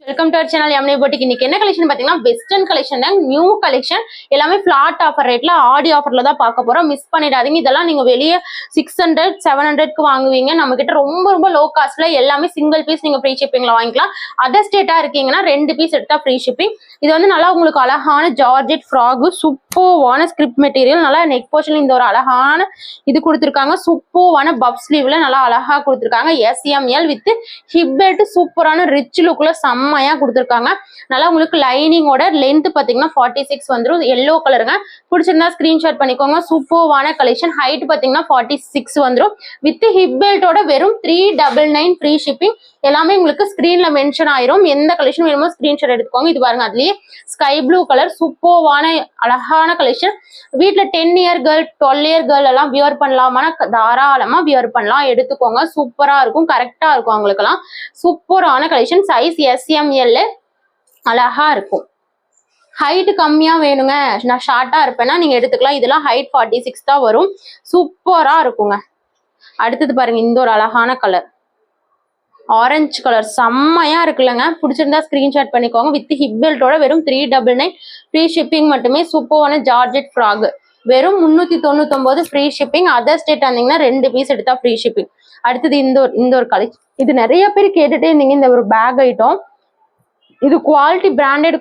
Welcome to our channel எம்னே போட்டிக். இன்னைக்கு என்ன collection பாத்தீங்கன்னா வெஸ்டர்ன் கலெக்ஷன் தான், நியூ கலெக்ஷன். எல்லாமே ஃபிளாட் ஆஃபர் ரேட்ல ஆடி ஆஃபர்ல தான் பார்க்க போறோம். மிஸ் பண்ணிடாதீங்க. இதெல்லாம் நீங்க வெளியே 600 700க்கு வாங்குவீங்க. நம்ம கிட்ட ரொம்ப லோ காஸ்ட்ல எல்லாமே சிங்கிள் பீஸ் நீங்க ஃப்ரீ ஷிப்பிங்ல வாங்கிக்கலாம். அதர் ஸ்டேட்டா இருக்கீங்கன்னா 2 பீஸ் எடுத்தா ஃப்ரீ ஷிப்பிங். இது வந்து நல்லா உங்களுக்கு அழகான ஜார்ஜெட் ஃப்ராக், சூப்பர்வான ஸ்கிரிப்ட் மெட்டீரியல், நல்லா நெக் போர்ஷன்ல இந்த ஒரு அழகான இது கொடுத்துருக்காங்க. சூப்பர்வான பப் ஸ்லீவ்ல நல்லா அழகா கொடுத்துருக்காங்க. SML வித் ஹிப் பெல்ட், சூப்பரான ரிச் லுக்ல செம்மையா கொடுத்துருக்காங்க. நல்லா உங்களுக்கு லைனிங்கோட லென்த் பாத்தீங்கன்னா 46 வந்துடும். எல்லோ கலருங்க. பிடிச்சிருந்தா ஸ்கிரீன்ஷாட் பண்ணிக்கோங்க. சூப்பர்வான கலெக்ஷன். ஹைட் பாத்தீங்கன்னா 46 வந்துடும். வித் ஹிப் பெல்ட்டோட வெறும் 399 ஃப்ரீ ஷிப்பிங். எல்லாமே உங்களுக்கு ஸ்கிரீன்ல மென்ஷன் ஆயிரும். எந்த கலெக்ஷன் வேணுமோ ஸ்கிரீன்ஷாட் எடுத்துக்கோங்க. இது பாருங்க, அதுலயே ஸ்கை ப்ளூ கலர், சூப்பர்வான அழகான கலெக்ஷன். வீட்டுல 10 இயர் கேர்ள் 12 இயர் கேர்ள் எல்லாம் வியர் பண்ணலாமான தாராளமா வியர் பண்ணலாம். எடுத்துக்கோங்க. சூப்பரா இருக்கும், கரெக்டா இருக்கும். அவங்களுக்கெல்லாம் சூப்பரான கலெக்ஷன். சைஸ் SML அழகா இருக்கும். ஹைட் கம்மியா வேணுங்க, நான் ஷார்ட்டா இருப்பேன்னா நீங்க எடுத்துக்கலாம். இதெல்லாம் ஹைட் 46 தான் வரும். சூப்பரா இருக்குங்க. அடுத்தது பாருங்க, இந்த ஒரு அழகான கலர் ஆரஞ்சு கலர் செம்மையா இருக்குல்லங்க. பிடிச்சிருந்தா ஸ்கிரீன்ஷாட் பண்ணிக்கோங்க. வித் ஹிப் பெல்ட்டோட வெறும் 399 ஃப்ரீ ஷிப்பிங் மட்டுமே. சூப்பரான ஜார்ஜெட் ஃப்ராக் வெறும் 399 ஃப்ரீ ஷிப்பிங். அதர் ஸ்டேட் வந்தீங்கன்னா 2 பீஸ் எடுத்தா ஃப்ரீ ஷிப்பிங். அடுத்தது இந்த ஒரு கலெக்ஷன். இது நிறைய பேர் கேட்டுட்டே இருந்தீங்க. இந்த ஒரு பேக் ஐட்டம், இது குவாலிட்டி பிராண்டட்.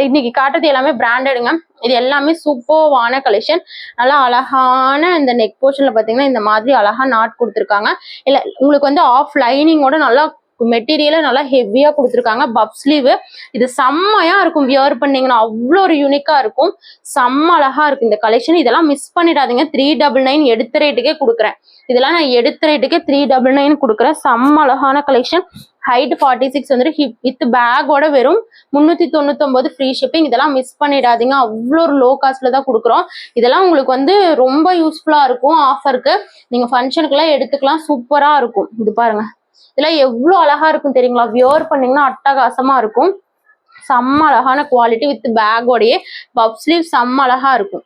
இன்னைக்கு காட்டுறது எல்லாமே பிராண்டடுங்க. இது எல்லாமே சூப்பர்வான கலெக்ஷன். நல்லா அழகான இந்த நெக் போர்ஷன்ல பாத்தீங்கன்னா இந்த மாதிரி அழகா நாட் கொடுத்துருக்காங்க. இல்ல உங்களுக்கு வந்து ஆஃப் லைனிங்கோட நல்லா மெட்டீரியல நல்லா ஹெவியா கொடுத்துருக்காங்க. பப் ஸ்லீவ். இது செம்மையா இருக்கும். வியர் பண்ணீங்கன்னா அவ்வளோ ஒரு யூனிக்கா இருக்கும். செம்ம அழகா இருக்கும் இந்த கலெக்ஷன். இதெல்லாம் மிஸ் பண்ணிடாதீங்க. 399 எடுத்த ரேட்டுக்கே கொடுக்குறேன். இதெல்லாம் நான் எடுத்த ரேட்டுக்கே 399 கொடுக்குறேன். செம்ம அழகான கலெக்ஷன். ஹைட் 46 வந்துட்டு ஹிப் வித் பேக்கோட வெறும் 399 ஃப்ரீ ஷிப்பிங். இதெல்லாம் மிஸ் பண்ணிடாதீங்க. அவ்வளோ ஒரு லோ காஸ்ட்ல தான் கொடுக்குறோம். இதெல்லாம் உங்களுக்கு வந்து ரொம்ப யூஸ்ஃபுல்லா இருக்கும். ஆஃபருக்கு நீங்க ஃபங்க்ஷனுக்குலாம் எடுத்துக்கலாம். சூப்பரா இருக்கும். இது பாருங்க, இதெல்லாம் எவ்வளவு அழகா இருக்கும் தெரியுங்களா? வியர் பண்ணீங்கன்னா அட்டகாசமா இருக்கும். செம்ம அழகான குவாலிட்டி வித் பேக்கோடயே பப் ஸ்லீவ் செம்ம அழகா இருக்கும்.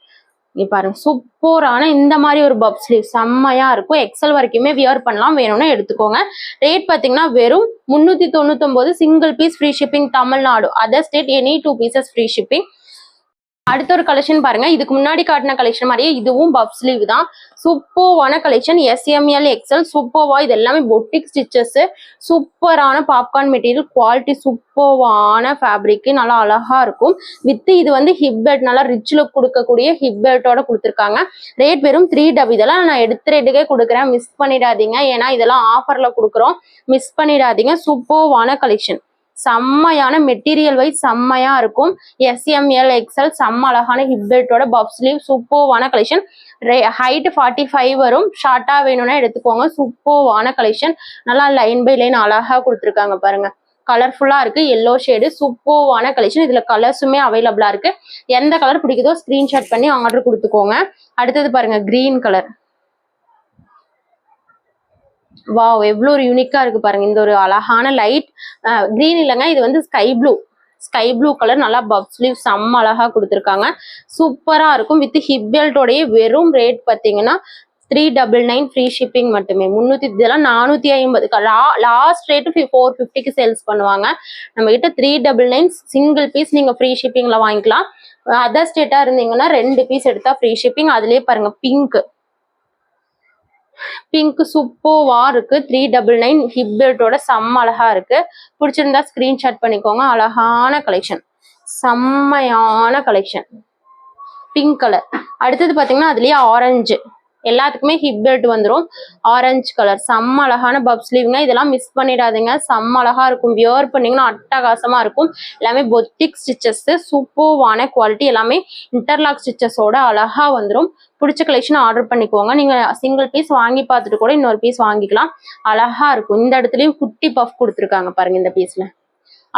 இங்க பாருங்க, சூப்பரான இந்த மாதிரி ஒரு பப் ஸ்லீவ் செம்மையா இருக்கும். எக்ஸல் வரைக்குமே வியர் பண்ணலாம். வேணும்னா எடுத்துக்கோங்க. ரேட் பாத்தீங்கன்னா வெறும் 399 single piece free shipping Tamil Nadu. Other state any 2 pieces free shipping. அடுத்த ஒரு கலெக்ஷன் பாருங்க. இதுக்கு முன்னாடி காட்டின கலெக்ஷன் மாதிரியே இதுவும் பப் ஸ்லீவ் தான். சூப்பர்வான கலெக்ஷன். SML XL சூப்பர்வா. இது எல்லாமே பொட்டிக் ஸ்டிச்சஸ். சூப்பரான பாப்கார்ன் மெட்டீரியல். குவாலிட்டி சூப்பர்வான ஃபேப்ரிக். நல்லா அழகா இருக்கும். வித் இது வந்து ஹிப் பெல்ட், நல்லா ரிச் லுக் கொடுக்கக்கூடிய ஹிப் பெல்ட்டோட கொடுத்துருக்காங்க. ரேட் வெறும் 3 இதெல்லாம் நான் எடுத்த ரேட்டுக்கே கொடுக்குறேன். மிஸ் பண்ணிடாதீங்க. ஏன்னா இதெல்லாம் ஆஃபர்ல கொடுக்குறோம். மிஸ் பண்ணிடாதீங்க. சூப்பர்வான கலெக்ஷன். செம்மையான மெட்டீரியல் வைஸ் செம்மையா இருக்கும். SML XL செம்ம அழகான ஹிப் பெல்ட்டோட பப் ஸ்லீவ். சூப்பர்வான கலெக்ஷன். ஹைட் 45 வரும். ஷார்ட்டா வேணும்னா எடுத்துக்கோங்க. சூப்பர்வான கலெக்ஷன். நல்லா லைன் பை லைன் அழகா கொடுத்துருக்காங்க பாருங்க. கலர்ஃபுல்லா இருக்கு. Yellow shade. சூப்பர்வான கலெக்ஷன். இதுல கலர்ஸுமே அவைலபிளா இருக்கு. எந்த கலர் பிடிக்குதோ ஸ்கிரீன்ஷாட் பண்ணி ஆர்டர் கொடுத்துக்கோங்க. அடுத்தது பாருங்க, கிரீன் கலர். வாவ், எவ்வளவு ஒரு யூனிக்கா இருக்கு பாருங்க. இந்த ஒரு அழகான லைட் கிரீன் இல்லைங்க, இது வந்து ஸ்கை ப்ளூ கலர். நல்லா பப் ஸ்லீவ் செம்ம அழகா கொடுத்துருக்காங்க. சூப்பரா இருக்கும். வித் ஹிப் பெல்ட்டோடைய வெறும் ரேட் பாத்தீங்கன்னா 399 ஃப்ரீ ஷிப்பிங் மட்டுமே. 300 இதெல்லாம் 450. லாஸ்ட் ரேட் 450க்கு சேல்ஸ் பண்ணுவாங்க. நம்ம கிட்ட 399 சிங்கிள் பீஸ் நீங்க ஃப்ரீ ஷிப்பிங்ல வாங்கிக்கலாம். அதர் ஸ்டேட்டா இருந்தீங்கன்னா 2 பீஸ் எடுத்தா ஃப்ரீ ஷிப்பிங். அதுலயே பாருங்க, பிங்க் சூப்பர்வா இருக்கு. 399 ஹிப் பெல்ட்டோட செம்ம அழகா இருக்கு. பிடிச்சிருந்தா ஸ்கிரீன்ஷாட் பண்ணிக்கோங்க. அழகான கலெக்ஷன், செம்மையான கலெக்ஷன். Pink colour. அடுத்தது பாத்தீங்கன்னா அதுலயே ஆரஞ்சு. எல்லாத்துக்குமே ஹிப் பெல்ட் வந்துடும். ஆரஞ்சு கலர் செம்ம அழகான பப் ஸ்லீவ்ங்க. இதெல்லாம் மிஸ் பண்ணிடாதீங்க. செம்ம அழகா இருக்கும். வியர் பண்ணீங்கன்னா அட்டகாசமா இருக்கும். எல்லாமே பொட்டிக் ஸ்டிச்சஸ். சூப்பர்வான குவாலிட்டி. எல்லாமே இன்டர்லாக் ஸ்டிச்சஸோட அழகா வந்துடும். பிடிச்ச கலெக்ஷன் ஆர்டர் பண்ணிக்கோங்க. நீங்க சிங்கிள் பீஸ் வாங்கி பார்த்துட்டு கூட இன்னொரு பீஸ் வாங்கிக்கலாம். அழகா இருக்கும். இந்த இடத்துலயும் குட்டி பஃப் கொடுத்துருக்காங்க பாருங்க. இந்த பீஸ்ல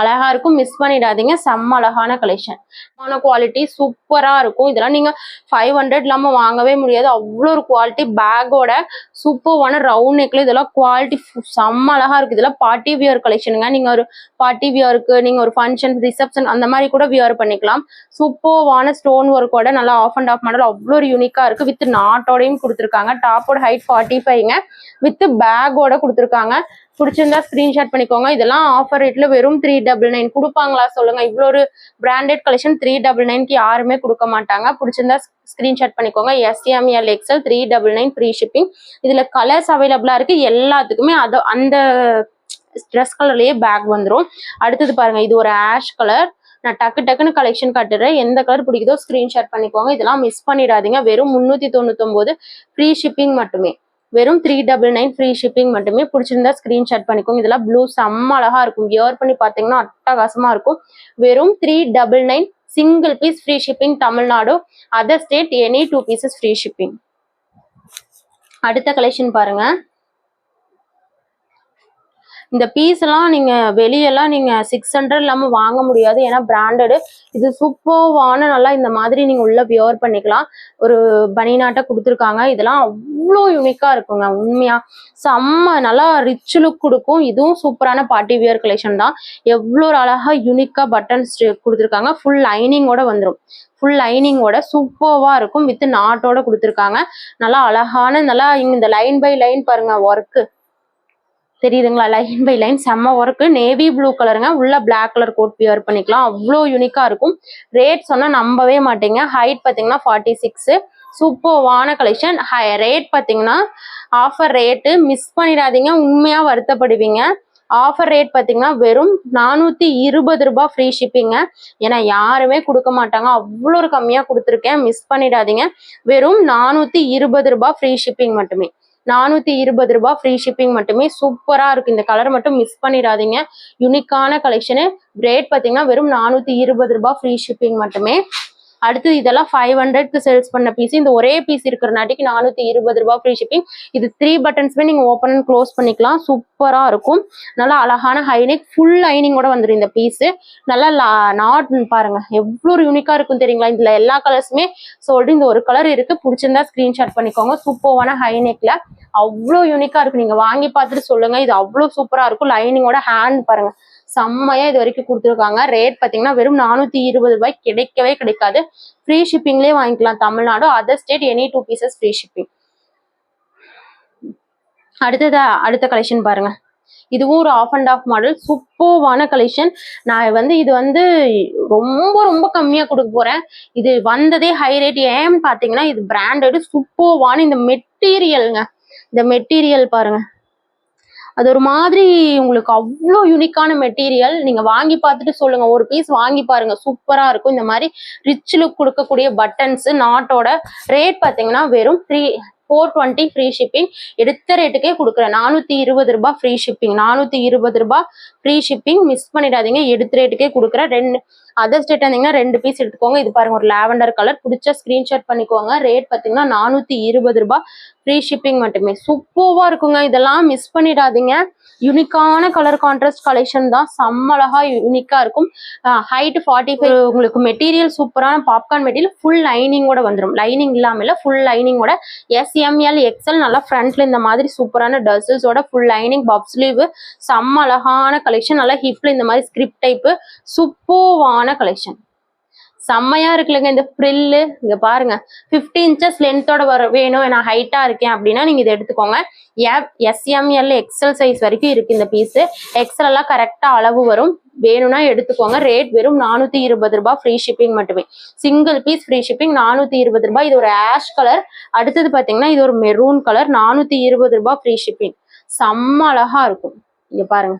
அழகா இருக்கும். மிஸ் பண்ணிடாதீங்க. செம்ம அழகான கலெக்ஷன். குவாலிட்டி சூப்பரா இருக்கும். இதெல்லாம் நீங்க 500 இல்லாம வாங்கவே முடியாது. அவ்வளோ ஒரு குவாலிட்டி. பேக்கோட சூப்பர்வான ரவுண்ட் நெக்ல இதெல்லாம் குவாலிட்டி செம்ம அழகா இருக்கு. இதெல்லாம் பார்ட்டி வியர் கலெக்ஷனுங்க. நீங்க ஒரு பார்ட்டி வியருக்கு, நீங்க ஒரு ஃபங்க்ஷன் ரிசப்ஷன் அந்த மாதிரி கூட வியர் பண்ணிக்கலாம். சூப்பர்வான ஸ்டோன் ஒர்க்கோட நல்லா ஆஃப் அண்ட் ஆஃப் மாடல். அவ்வளோ ஒரு யூனிக்கா இருக்கு. வித் நாட்டோடையும் கொடுத்துருக்காங்க. டாப்போட ஹைட் 45ங்க. வித் பேக்கோட கொடுத்துருக்காங்க. பிடிச்சிருந்தா ஸ்கிரீன்ஷாட் பண்ணிக்கோங்க. இதெல்லாம் ஆஃபர் ரேட்ல வெறும் 399 கொடுப்பாங்களா சொல்லுங்க? இவ்வளோ ஒரு பிராண்டட் கலெக்ஷன் 399க்கு யாருமே கொடுக்க மாட்டாங்க. பிடிச்சிருந்தா ஸ்கிரீன்ஷாட் பண்ணிக்கோங்க. SML XL 399 free shipping. இதுல கலர்ஸ் அவைலபிளா இருக்கு. எல்லாத்துக்குமே அந்த ட்ரெஸ் கலர்லயே பேக் வந்துடும். அடுத்தது பாருங்க, இது ஒரு ஆஷ் கலர். நான் டக்குன்னு கலெக்ஷன் காட்டுறேன். எந்த கலர் பிடிக்குதோ ஸ்கிரீன்ஷாட் பண்ணிக்கோங்க. இதெல்லாம் மிஸ் பண்ணிடாதீங்க. வெறும் 399 ஃப்ரீ ஷிப்பிங் மட்டுமே. வெறும் 399 ஃப்ரீ ஷிப்பிங் மட்டுமே. பிடிச்சிருந்தா ஸ்கிரீன்ஷாட் பண்ணிக்கோங்க. இதெல்லாம் ப்ளூ செம்ம அழகா இருக்கும். வியர் பண்ணி பார்த்தீங்கன்னா அட்டகாசமா இருக்கும். வெறும் 399 single piece free shipping. Tamil Nadu, other state any 2 pieces free shipping. அடுத்த கலெக்ஷன் பாருங்க. இந்த பீஸ் எல்லாம் நீங்க வெளியெல்லாம் நீங்க 600 இல்லாம வாங்க முடியாது. ஏன்னா பிராண்டடு. இது சூப்பர்வான நல்லா இந்த மாதிரி நீங்க உள்ள வியர் பண்ணிக்கலாம். ஒரு பனிநாட்டை கொடுத்துருக்காங்க. இதெல்லாம் அவ்வளோ யூனிக்கா இருக்குங்க. உண்மையா செம்ம நல்லா ரிச் லுக் கொடுக்கும். இதுவும் சூப்பரான பார்ட்டி வியர் கலெக்ஷன் தான். எவ்வளோ அழகா யூனிக்கா பட்டன்ஸ் கொடுத்துருக்காங்க. ஃபுல் லைனிங்கோட வந்துடும். ஃபுல் லைனிங்கோட சூப்பர்வா இருக்கும். வித் நாட்டோட கொடுத்துருக்காங்க. நல்லா அழகான நல்லா இந்த லைன் பை லைன் பாருங்க ஒர்க்கு தெரியுதுங்களா? லைன் பை லைன் செம்ம ஒர்க்கு. நேவி ப்ளூ கலருங்க. உள்ள பிளாக் கலர் கோட் வியர் பண்ணிக்கலாம். அவ்வளோ யூனிக்கா இருக்கும். ரேட் சொன்னா நம்பவே மாட்டீங்க. ஹைட் பார்த்தீங்கன்னா 46. சூப்பர்வான கலெக்ஷன். ரேட் பார்த்தீங்கன்னா ஆஃபர் ரேட்டு மிஸ் பண்ணிடாதீங்க. உண்மையா வருத்தப்படுவீங்க. ஆஃபர் ரேட் பார்த்தீங்கன்னா வெறும் 420 ரூபாய் ஃப்ரீ ஷிப்பிங்க. ஏன்னா யாருமே கொடுக்க மாட்டாங்க. அவ்வளோ ஒரு கம்மியாக கொடுத்துருக்கேன். மிஸ் பண்ணிடாதீங்க. வெறும் 420 ரூபாய் ஃப்ரீ ஷிப்பிங் மட்டுமே. 420 ரூபாய் ஃப்ரீ ஷிப்பிங் மட்டுமே. சூப்பரா இருக்கு. இந்த கலர் மட்டும் மிஸ் பண்ணிடாதீங்க. யூனிக்கான கலெக்ஷனு. ரேட் பார்த்தீங்கன்னா வெறும் 420 ரூபாய் ஃப்ரீ ஷிப்பிங் மட்டுமே. அடுத்து இதெல்லாம் 500க்கு சேல்ஸ் பண்ண பீஸ். இந்த ஒரே பீஸ் இருக்கிறனாட்டிக்கு 420 ரூபாய் ஃப்ரீ ஷிப்பிங். இது 3 பட்டன்ஸ்மே நீங்க ஓப்பன் அண்ட் க்ளோஸ் பண்ணிக்கலாம். சூப்பரா இருக்கும். நல்லா அழகான ஹைனெக் ஃபுல் லைனிங்கோட வந்துடும் இந்த பீஸ். நல்லா நாட் பாருங்க எவ்வளோ யூனிக்கா இருக்கும் தெரியுங்களா? இதுல எல்லா கலர்ஸுமே சொல்லிட்டு இந்த ஒரு கலர் இருக்கு. பிடிச்சிருந்தா ஸ்கிரீன்ஷாட் பண்ணிக்கோங்க. சூப்பரான ஹைனெக்ல அவ்வளோ யூனிக்கா இருக்கு. நீங்க வாங்கி பார்த்துட்டு சொல்லுங்க. இது அவ்வளோ சூப்பரா இருக்கும். லைனிங்கோட ஹேண்ட் பாருங்க செம்மையா இது வரைக்கும் கொடுத்துருக்காங்க. ரேட் பார்த்தீங்கன்னா வெறும் 420 ரூபாய் கிடைக்கவே கிடைக்காது. ஃப்ரீ ஷிப்பிங்லேயே வாங்கிக்கலாம். Tamil Nadu, other state any 2 pieces free shipping. அடுத்த கலெக்ஷன் பாருங்க. இதுவும் ஒரு ஆஃப் அண்ட் ஆஃப் மாடல். சூப்பர்வான கலெக்ஷன். நான் இது ரொம்ப ரொம்ப கம்மியா கொடுக்க போறேன். இது வந்ததே ஹை ரேட். ஏன்னு பாத்தீங்கன்னா இது பிராண்டட் சூப்பர்வான இந்த மெட்டீரியலுங்க. இந்த மெட்டீரியல் பாருங்க, அது ஒரு மாதிரி உங்களுக்கு அவ்வளோ யூனிக்கான மெட்டீரியல். நீங்க வாங்கி பார்த்துட்டு சொல்லுங்க. ஒரு பீஸ் வாங்கி பாருங்க. சூப்பரா இருக்கும். இந்த மாதிரி ரிச் லுக் கொடுக்கக்கூடிய பட்டன்ஸ் நாட்டோட. ரேட் பார்த்தீங்கன்னா வெறும் 420 ஃப்ரீ ஷிப்பிங். எடுத்த ரேட்டுக்கே கொடுக்குறேன். 420 ரூபாய் ஃப்ரீ ஷிப்பிங். 420 ரூபாய் ஃப்ரீ ஷிப்பிங். மிஸ் பண்ணிடாதீங்க. எடுத்த ரேட்டுக்கே கொடுக்குறேன். அதர் ஸ்டேட் இருந்தீங்கன்னா 2 பீஸ் எடுத்துக்கோங்க. இது பாருங்க ஒரு லாவெண்டர் கலர். பிடிச்ச ஸ்கிரீன்ஷாட் பண்ணிக்கோங்க. ரேட் பார்த்தீங்கன்னா 420 ரூபாய் ஃப்ரீ ஷிப்பிங் மட்டுமே. சூப்பர்வா இருக்குங்க. இதெல்லாம் மிஸ் பண்ணிடாதீங்க. யூனிக்கான கலர் கான்ட்ராஸ்ட் கலெக்ஷன் தான். செம்மழகா யூனிக்கா இருக்கும். ஹைட் 45. உங்களுக்கு மெட்டீரியல் சூப்பரான பாப்கார்ன் மெட்டீரியல். ஃபுல் லைனிங்கோட வந்துடும். லைனிங் இல்லாம ஃபுல் லைனிங்கோட. SML XL நல்லா ஃப்ரண்ட்ல இந்த மாதிரி சூப்பரான டசல்ஸோட ஃபுல் லைனிங் பப் ஸ்லீவ். செம்ம அழகான கலெக்ஷன். நல்லா ஹிப்ல இந்த மாதிரி ஸ்கிரிப்ட் டைப். சூப்பர்வான கலெக்ஷன். செம்மையா இருக்குல்லங்க இந்த ஃப்ரில்லு. இங்க பாருங்க 50 இன்ச்சஸ் லென்த்தோட வேணும், நான் ஹைட்டா இருக்கேன் அப்படின்னா நீங்க இதை எடுத்துக்கோங்க. SML XL சைஸ் வரைக்கும் இருக்கு இந்த பீஸ். XL எல்லாம் கரெக்டா அளவு வரும். வேணும்னா எடுத்துக்கோங்க. ரேட் வெறும் 420 ரூபாய் ஃப்ரீ ஷிப்பிங் மட்டுமே. சிங்கிள் பீஸ் ஃப்ரீ ஷிப்பிங் 420 ரூபாய். இது ஒரு ஆஷ் கலர். அடுத்தது பாத்தீங்கன்னா இது ஒரு மெரூன் கலர். 420 ரூபாய் ஃப்ரீ ஷிப்பிங். செம்ம அழகா இருக்கும். இங்க பாருங்க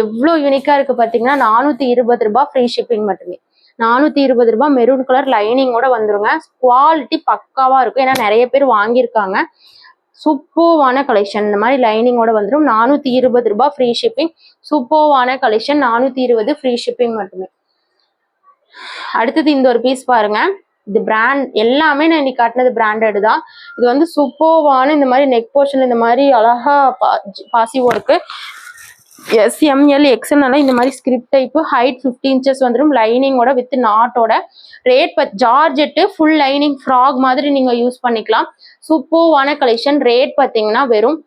எவ்வளவு யூனிக்கா இருக்கு பாத்தீங்கன்னா. 420 ரூபாய் ஃப்ரீ ஷிப்பிங் மட்டுமே. 420 ரூபாய் மெரூன் கலர் லைனிங்கோட வந்துருங்க. குவாலிட்டி பக்காவா இருக்கும். ஏன்னா நிறைய பேர் வாங்கியிருக்காங்க. சூப்பர்வான கலெக்ஷன். இந்த மாதிரி லைனிங்கோட வந்துடும். 420 ரூபாய் ஃப்ரீ ஷிப்பிங். சூப்பர்வான கலெக்ஷன். 420 ஃப்ரீ ஷிப்பிங் மட்டுமே. அடுத்தது இந்த ஒரு பீஸ் பாருங்க. இது பிராண்ட் எல்லாமே நான் இன்னைக்கு காட்டினது பிராண்டட் தான். இது சூப்பர்வான இந்த மாதிரி நெக் போர்ஷன் இந்த மாதிரி அழகா பாசி ஒர்க்கு. SML XL இந்த மாதிரி ஸ்கிரிப்ட் டைப். ஹைட் 50 இன்ச்சஸ் வந்துடும். லைனிங்கோட வித் நாட்டோட. Rate georgette full lining frock மாதிரி நீங்க யூஸ் பண்ணிக்கலாம். சூப்பர்வான கலெக்ஷன். ரேட் பார்த்தீங்கன்னா வெறும்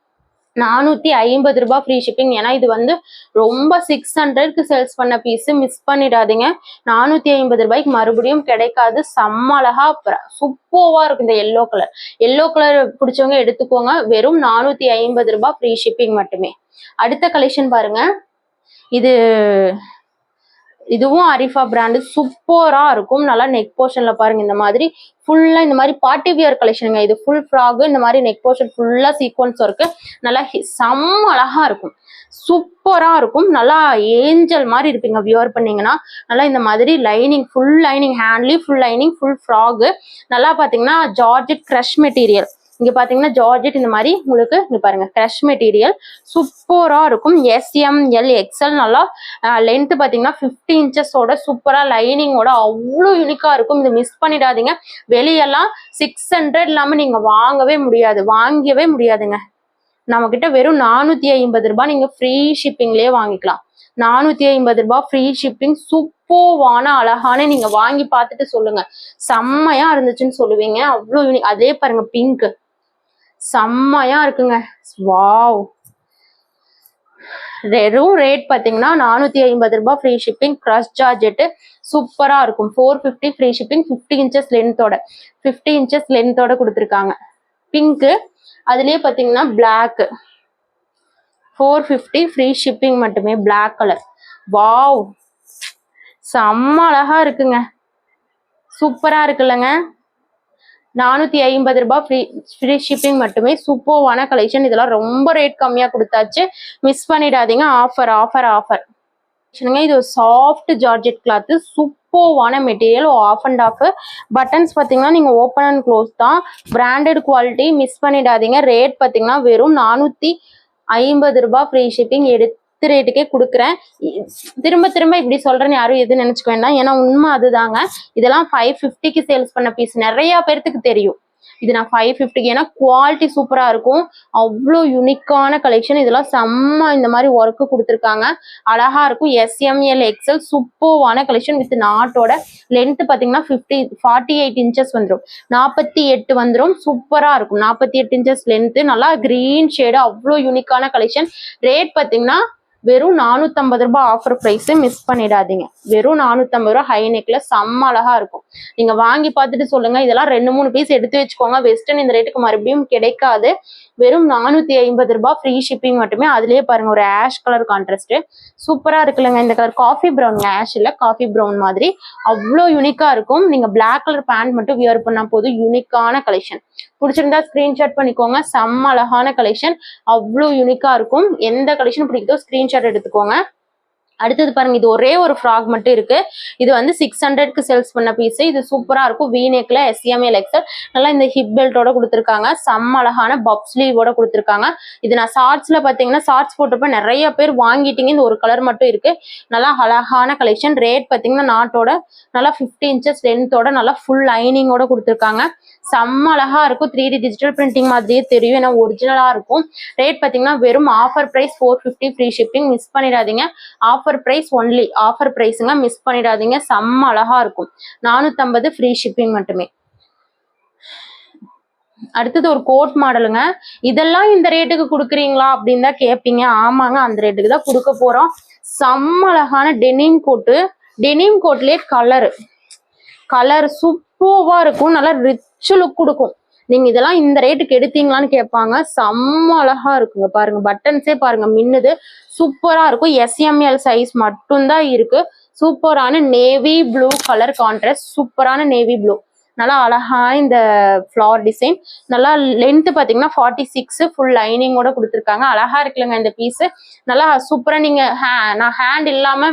450 ரூபாய் ஃப்ரீ ஷிப்பிங். ஏன்னா இது வந்து ரொம்ப 600க்கு சேல்ஸ் பண்ண பீஸ், மிஸ் பண்ணிடாதீங்க. 450 ரூபாய்க்கு மறுபடியும் கிடைக்காது. செம்ம அழகா சூப்பர்வா இருக்கு இந்த எல்லோ கலர் பிடிச்சவங்க எடுத்துக்கோங்க. வெறும் 450 ரூபாய் ஃப்ரீ ஷிப்பிங் மட்டுமே. அடுத்த கலெக்ஷன் பாருங்க. இதுவும் அரிஃபா பிராண்டு, சூப்பரா இருக்கும். நல்லா நெக் போர்ஷன்ல பாருங்க இந்த மாதிரி ஃபுல்லா இந்த மாதிரி பார்ட்டி வியர் கலெக்ஷனுங்க. இது ஃபுல் ஃப்ராக், இந்த மாதிரி நெக் போர்ஷன் ஃபுல்லா சீக்வன்ஸ் இருக்கு. நல்லா செம்ம அழகா இருக்கும், சூப்பரா இருக்கும். நல்லா ஏஞ்சல் மாதிரி இருப்பீங்க வியர் பண்ணீங்கன்னா. நல்லா இந்த மாதிரி லைனிங், ஃபுல் லைனிங், ஹேண்ட்லி ஃபுல் லைனிங், ஃபுல் ஃப்ராக். நல்லா பாத்தீங்கன்னா ஜார்ஜெட் கிரஷ் மெட்டீரியல். இங்க பாத்தீங்கன்னா ஜார்ஜெட் இந்த மாதிரி உங்களுக்கு இங்க பாருங்க கிரஷ் மெட்டீரியல் சூப்பரா இருக்கும். SML XL. நல்லா லென்த் பாத்தீங்கன்னா 50 இன்ச்சஸோட சூப்பரா லைனிங்கோட அவ்வளோ யூனிக்கா இருக்கும். இது மிஸ் பண்ணிடாதீங்க. வெளியெல்லாம் 600 இல்லாம நீங்க வாங்கவே முடியாதுங்க. நம்ம கிட்ட வெறும் 450 ரூபாய் நீங்க ஃப்ரீ ஷிப்பிங்லயே வாங்கிக்கலாம். 450 ரூபாய் ஃப்ரீ ஷிப்பிங். சூப்பர்வான அழகான, நீங்க வாங்கி பார்த்துட்டு சொல்லுங்க செம்மையா இருந்துச்சுன்னு சொல்லுவீங்க. அவ்வளோ யூனிக். அதே பாருங்க பிங்க், செம்மையா இருக்குங்க. வாவ். வெறும் ரேட் பாத்தீங்கன்னா 450 ரூபாய் ஃப்ரீ ஷிப்பிங். கிரஷ் ஜார்ஜெட் சூப்பரா இருக்கும். 450 ஃப்ரீ ஷிப்பிங். 50 இன்ச்சஸ் லென்த்தோட கொடுத்துருக்காங்க. பிங்க், அதுலயே பாத்தீங்கன்னா பிளாக். 450 ஃப்ரீ ஷிப்பிங் மட்டுமே. Black colour. வாவ், செம்ம அழகா இருக்குங்க. சூப்பரா இருக்குல்லங்க. 450 ரூபாய் ஃப்ரீ ஷிப்பிங் மட்டுமே. சூப்பர்வான கலெக்ஷன். இதெல்லாம் ரொம்ப ரேட் கம்மியா கொடுத்தாச்சு, மிஸ் பண்ணிடாதீங்க. ஆஃபர். இது ஒரு சாஃப்ட் ஜார்ஜெட் கிளாத், சூப்பர்வான material. Half and half buttons பாத்தீங்கன்னா நீங்க ஓப்பன் அண்ட் க்ளோஸ் தான். பிராண்டட் குவாலிட்டி, மிஸ் பண்ணிடாதீங்க. ரேட் பாத்தீங்கன்னா வெறும் 450 ரூபாய் ஃப்ரீ ஷிப்பிங். எடுத்த ரேட்டுக்கே கொடுக்குறேன். திரும்ப இப்படி சொல்றேன்னு யாரும் எதுவும் நினைச்சுக்க வேண்டாம். ஏன்னா உண்மை அதுதாங்க. இதெல்லாம் 550க்கு சேல்ஸ் பண்ண பீஸ் நிறைய பேருக்கு தெரியும். இது நான் 550க்கு, ஏன்னா குவாலிட்டி சூப்பரா இருக்கும். அவ்வளோ யூனிக்கான கலெக்ஷன். இதெல்லாம் செம்ம இந்த மாதிரி ஒர்க்கு கொடுத்துருக்காங்க, அழகா இருக்கும். SML XL சூப்பர்வான கலெக்ஷன். வித் நாட்டோட லென்த் பாத்தீங்கன்னா 48 இன்ச்சஸ் வந்துடும். 48 வந்துடும். சூப்பரா இருக்கும். 48 இன்ச்சஸ் லென்த். நல்லா கிரீன் ஷேடு, அவ்வளோ யூனிக்கான கலெக்ஷன். ரேட் பாத்தீங்கன்னா வெறும் 450 ரூபாய் ஆஃபர் பிரைஸ், மிஸ் பண்ணிடாதீங்க. வெறும் 450 ரூபாய். ஹை நெக்ல செம்ம அழகா இருக்கும். நீங்க வாங்கி பார்த்துட்டு சொல்லுங்க. இதெல்லாம் 2-3 பீஸ் எடுத்து வச்சுக்கோங்க. வெஸ்டர்ன் இந்த ரேட்டுக்கு மறுபடியும் கிடைக்காது. வெறும் 450 ரூபாய் ஃப்ரீ ஷிப்பிங் மட்டுமே. அதுலயே பாருங்க ஒரு ஆஷ் கலர் கான்ட்ராஸ்ட் சூப்பரா இருக்குல்லங்க. இந்த கலர் காஃபி ப்ரௌன், ஆஷ் இல்ல காஃபி ப்ரௌன் மாதிரி அவ்வளோ யூனிக்கா இருக்கும். நீங்க பிளாக் கலர் பேண்ட் மட்டும் வியர் பண்ணா போதும். யூனிக்கான கலெக்ஷன். பிடிச்சிருந்தா ஸ்கிரீன்ஷாட் பண்ணிக்கோங்க. செம்ம அழகான கலெக்ஷன், அவ்வளோ யூனிக்கா இருக்கும். எந்த கலெக்ஷன் பிடிக்குதோ ஸ்கிரீன்ஷாட் எடுத்துக்கோங்க. அடுத்தது பாருங்க, இது ஒரே ஒரு ஃப்ராக் மட்டும் இருக்கு. இது வந்து 600க்கு சேல்ஸ் பண்ண பீஸ். இது சூப்பரா இருக்கும். வீநெக்ல SML XL. நல்லா இந்த ஹிப் பெல்ட்டோட கொடுத்துருக்காங்க. செம்ம அழகான பப் ஸ்லீவோட கொடுத்துருக்காங்க. இது நான் ஷார்ட்ஸ்ல பாத்தீங்கன்னா ஷார்ட்ஸ் போட்டப்ப நிறைய பேர் வாங்கிட்டீங்க. இந்த ஒரு கலர் மட்டும் இருக்கு. நல்லா அழகான கலெக்ஷன். ரேட் பாத்தீங்கன்னா நாட்டோட நல்லா 50 இன்ச்சஸ் லென்த்தோட நல்லா ஃபுல் லைனிங்கோட கொடுத்துருக்காங்க. செம்ம அழகா இருக்கும். 3D டிஜிட்டல் பிரிண்டிங் மாதிரியே தெரியும், ஏன்னா ஒரிஜினலா இருக்கும். ரேட் பாத்தீங்கன்னா வெறும் offer price 450 free shipping. Miss பண்ணிடாதீங்க. ஆஃபர் பிரைஸ் ஒன்லி, ஆஃபர் பிரைஸுங்க, மிஸ் பண்ணிடாதீங்க. செம்ம அழகா இருக்கும். 450 ஃப்ரீ ஷிப்பிங் மட்டுமே. அடுத்தது ஒரு கோட் மாடலுங்க. இதெல்லாம் இந்த ரேட்டுக்கு கொடுக்குறீங்களா அப்படின்னு தான் கேட்பீங்க. ஆமாங்க, அந்த ரேட்டுக்கு தான் கொடுக்க போறோம். செம்ம அழகான டெனிம் கோட்டு. டெனிம் கோட்லயே கலர் சூப்பர்வா இருக்கும். நல்லா ரிச் லுக் கொடுக்கும். நீங்க இதெல்லாம் இந்த ரேட்டுக்கு எடுத்தீங்களான்னு கேட்பாங்க. செம்ம அழகா இருக்குங்க. பாருங்க பட்டன்ஸே பாருங்க மின்னுது. சூப்பரா இருக்கும். SML சைஸ் மட்டும்தான் இருக்கு. சூப்பரான நேவி ப்ளூ கலர் கான்ட்ராஸ்ட். சூப்பரான நேவி ப்ளூ. நல்லா அழகா இந்த ஃபிளவர் டிசைன். நல்லா லென்த் பாத்தீங்கன்னா 46 ஃபுல் லைனிங்கோட கொடுத்துருக்காங்க. அழகா இருக்குல்லங்க இந்த பீஸ். நல்லா சூப்பரா. நீங்க நான் ஹேண்ட் இல்லாம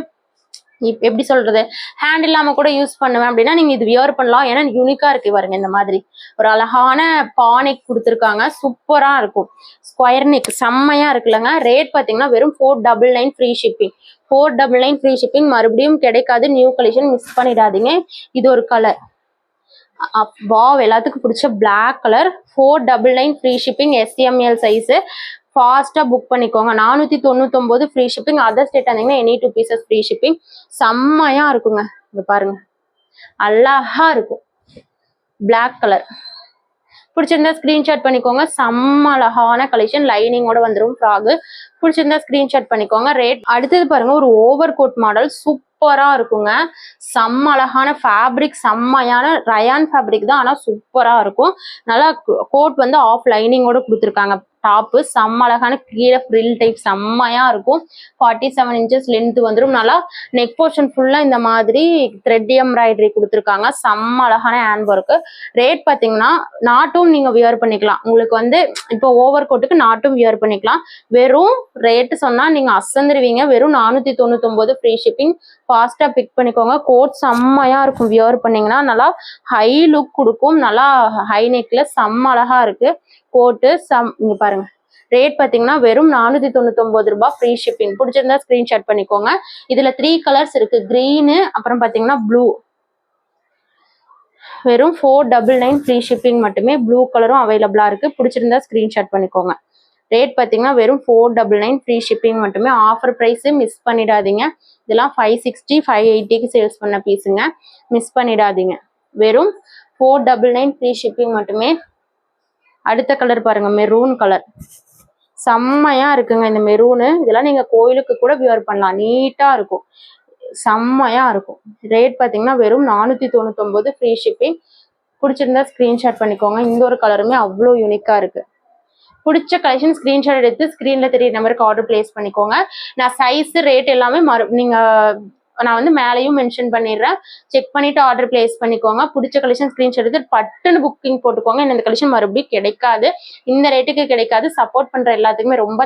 எப்படி சொல்றது, ஹேண்ட் இல்லாம கூட யூஸ் பண்ணுவேன் அப்படின்னா நீங்க இது வியர் பண்ணலாம். ஏன்னா யூனிக்கா இருக்கு பாருங்க. இந்த மாதிரி ஒரு அழகான பானெக் கொடுத்துருக்காங்க. சூப்பரா இருக்கும். ஸ்கொயர் நெக் செம்மையா இருக்குல்லங்க. ரேட் பாத்தீங்கன்னா வெறும் 499 ஃப்ரீ ஷிப்பிங். 499 free shipping. மறுபடியும் கிடைக்காது. நியூ கலெக்ஷன், மிஸ் பண்ணிடாதீங்க. இது ஒரு கலர். வாவ், எல்லாத்துக்கும் பிடிச்ச black colour. 499 free shipping. SML size. ஃபாஸ்டா புக் பண்ணிக்கோங்க. 499 ஃப்ரீ ஷிப்பிங். அதர் ஸ்டேட் வந்தீங்கன்னா எனி 2 பீசஸ் ஃப்ரீ ஷிப்பிங். செம்மையா இருக்குங்க. இது பாருங்க, அழகா இருக்கும். பிளாக் கலர் பிடிச்சிருந்தா ஸ்கிரீன்ஷாட் பண்ணிக்கோங்க. செம்ம அழகான கலெக்ஷன், லைனிங்கோட வந்துடும் ஃப்ராக். பிடிச்சிருந்தா ஸ்கிரீன்ஷாட் பண்ணிக்கோங்க. ரேட் அடுத்தது பாருங்க, ஒரு ஓவர் கோட் மாடல் சூப்பரா இருக்குங்க. செம்ம அழகான ஃபேப்ரிக், செம்மையான ரயான் ஃபேப்ரிக் தான், ஆனா சூப்பரா இருக்கும். நல்லா கோட் வந்து ஆஃப் லைனிங்கோட கொடுத்துருக்காங்க. டாப்பு செம்ம அழகான கீழே ஃப்ரில் டைப் செம்மையா இருக்கும். 47 inches லென்த் வந்துடும். நல்லா நெக் போர்ஷன் ஃபுல்லா இந்த மாதிரி த்ரெட் எம்ப்ராய்டரி கொடுத்துருக்காங்க. செம்ம அழகான ஹேண்ட் ஒர்க்கு. ரேட் பார்த்தீங்கன்னா நாட்டும் நீங்க வியர் பண்ணிக்கலாம். உங்களுக்கு வந்து இப்போ ஓவர் கோட்டுக்கு நாட்டும் வியர் பண்ணிக்கலாம். வெறும் ரேட்டு சொன்னா நீங்க அசந்துருவீங்க. வெறும் 499 ஃப்ரீ ஷிப்பிங். ஃபாஸ்டா பிக் பண்ணிக்கோங்க. கோட் செம்மையா இருக்கும், வியர் பண்ணீங்கன்னா நல்லா ஹை லுக் கொடுக்கும். நல்லா ஹை நெக்ல செம்ம அழகா இருக்கு கோட்டு. இங்க பாருங்க, ரேட் பாத்தீங்கன்னா வெறும் 499 ரூபாய் ஃப்ரீ ஷிப்பிங். பிடிச்சிருந்தா ஸ்கிரீன்ஷாட் பண்ணிக்கோங்க. இதுல 3 கலர்ஸ் இருக்கு, கிரீனு, அப்புறம் பாத்தீங்கன்னா ப்ளூ. வெறும் 499 ஃப்ரீ ஷிப்பிங் மட்டுமே. ப்ளூ கலரும் அவைலபிளா இருக்கு. பிடிச்சிருந்தா ஸ்கிரீன்ஷாட் பண்ணிக்கோங்க. ரேட் பாத்தீங்கன்னா வெறும் 499 ஃப்ரீ ஷிப்பிங் மட்டுமே. ஆஃபர் பிரைஸ் மிஸ் பண்ணிடாதீங்க. இதெல்லாம் 560 580க்கு சேல்ஸ் பண்ண பீஸுங்க, மிஸ் பண்ணிடாதீங்க. வெறும் 499 ஃப்ரீ ஷிப்பிங் மட்டுமே. அடுத்த கலர் பாருங்க, மெரூன் கலர் செம்மையா இருக்குங்க. இந்த மெரூனு இதெல்லாம் நீங்க கோயிலுக்கு கூட வியர் பண்ணலாம், நீட்டா இருக்கும், செம்மையா இருக்கும். ரேட் பாத்தீங்கன்னா வெறும் 499 ஃப்ரீ ஷிப்பிங். பிடிச்சிருந்தா ஸ்கிரீன்ஷாட் பண்ணிக்கோங்க. இந்த ஒரு கலருமே அவ்வளோ யூனிக்கா இருக்கு. பிடிச்ச கலெக்ஷன் ஸ்கிரீன்ஷாட் எடுத்து ஸ்கிரீன்ல தெரிய நம்பருக்கு ஆர்டர் பிளேஸ் பண்ணிக்கோங்க. நான் சைஸ் ரேட் எல்லாமே நான் வந்து மேலேயும் மென்ஷன் பண்ணிடுறேன். செக் பண்ணிட்டு ஆர்டர் பிளேஸ் பண்ணிக்கோங்க. பிடிச்ச கலெக்ஷன் ஸ்கிரீன்ஷாட் எடுத்து பட்டுன்னு புக்கிங் போட்டுக்கோங்க. இந்த கலெக்ஷன் மறுபடியும் கிடைக்காது, இந்த ரேட்டுக்கு கிடைக்காது. சப்போர்ட் பண்ற எல்லாத்துக்குமே ரொம்ப